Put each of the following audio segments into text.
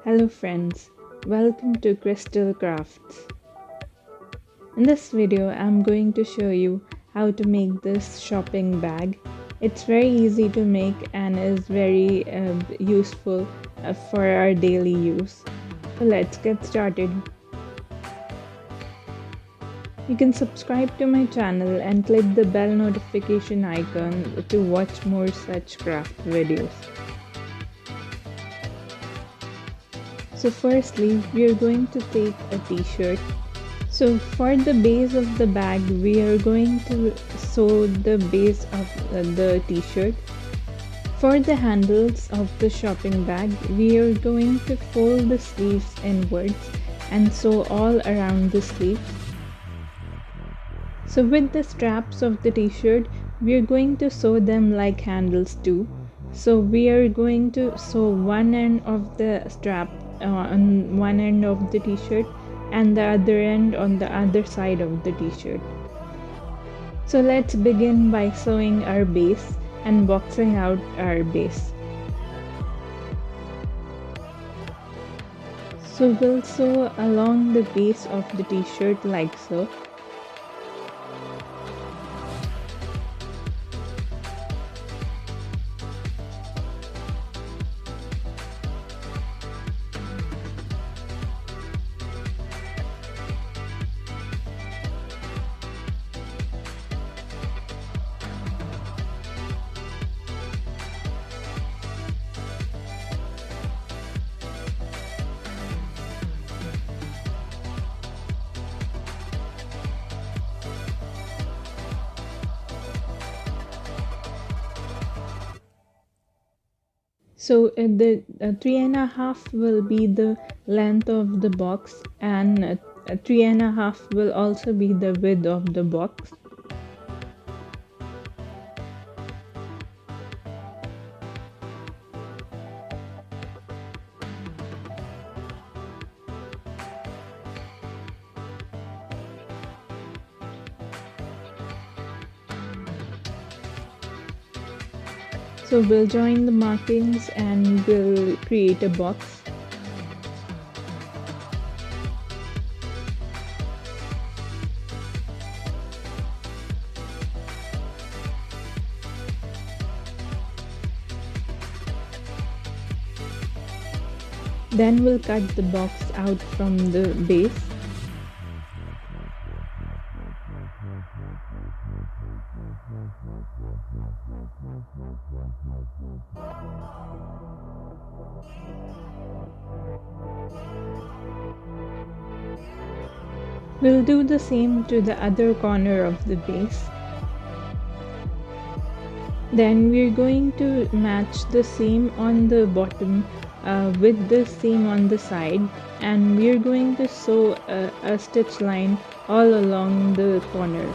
Hello friends, welcome to Crystal Crafts. In this video, I'm going to show you how to make this shopping bag. It's very easy to make and is very useful for our daily use. So let's get started. You can subscribe to my channel and click the bell notification icon to watch more such craft videos. So firstly, we are going to take a t-shirt. So for the base of the bag, we are going to sew the base of the t-shirt. For the handles of the shopping bag, we are going to fold the sleeves inwards and sew all around the sleeves. So with the straps of the t-shirt, we are going to sew them like handles too. So we are going to sew one end of the strap on one end of the t-shirt and the other end on the other side of the t-shirt. So let's begin by sewing our base and boxing out our base. So we'll sew along the base of the t-shirt like so. So the 3.5 will be the length of the box, and 3.5 will also be the width of the box. So we'll join the markings and we'll create a box. Then we'll cut the box out from the base. We'll do the same to the other corner of the base. Then we're going to match the seam on the bottom with the seam on the side, and we're going to sew a stitch line all along the corner.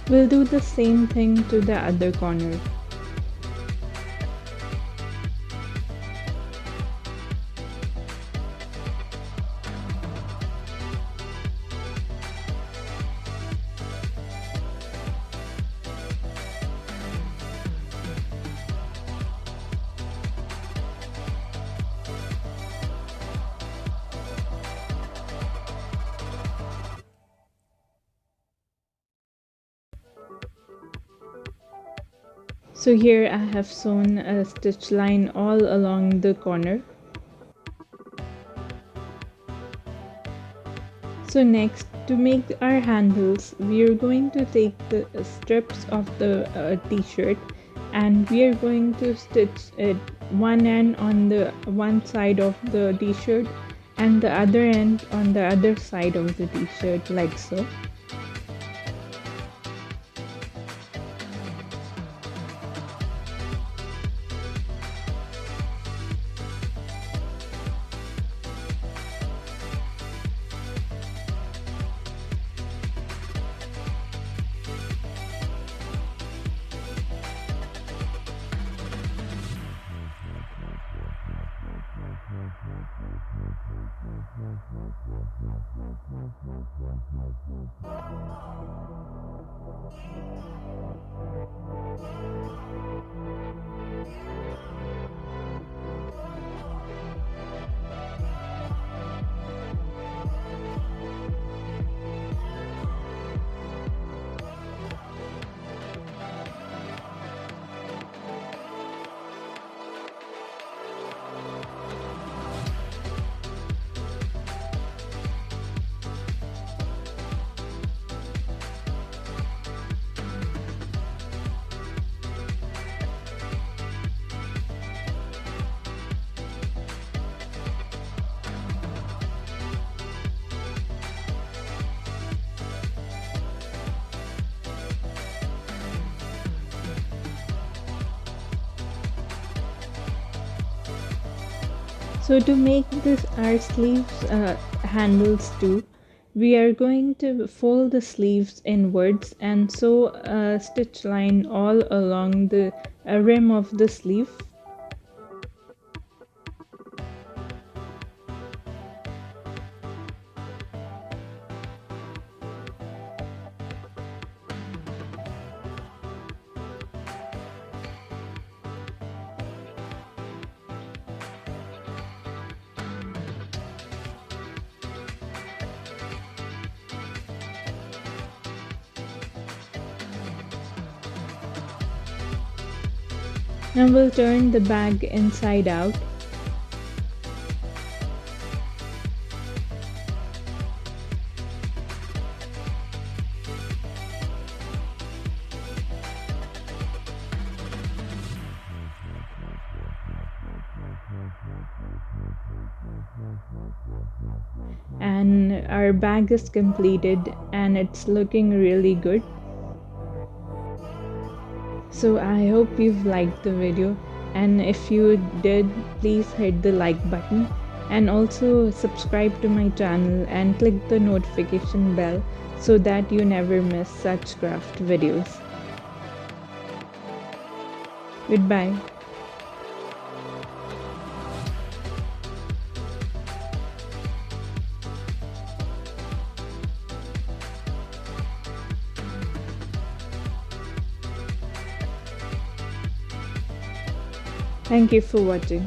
We'll do the same thing to the other corner. So here I have sewn a stitch line all along the corner. So next, to make our handles, we are going to take the strips of the t-shirt and we are going to stitch it one end on the one side of the t-shirt and the other end on the other side of the t-shirt like so. So to make this our sleeves handles too, we are going to fold the sleeves inwards and sew a stitch line all along the rim of the sleeve. Now we'll turn the bag inside out. And our bag is completed and it's looking really good. So I hope you've liked the video, and if you did, please hit the like button and also subscribe to my channel and click the notification bell so that you never miss such craft videos. Goodbye. Thank you for watching.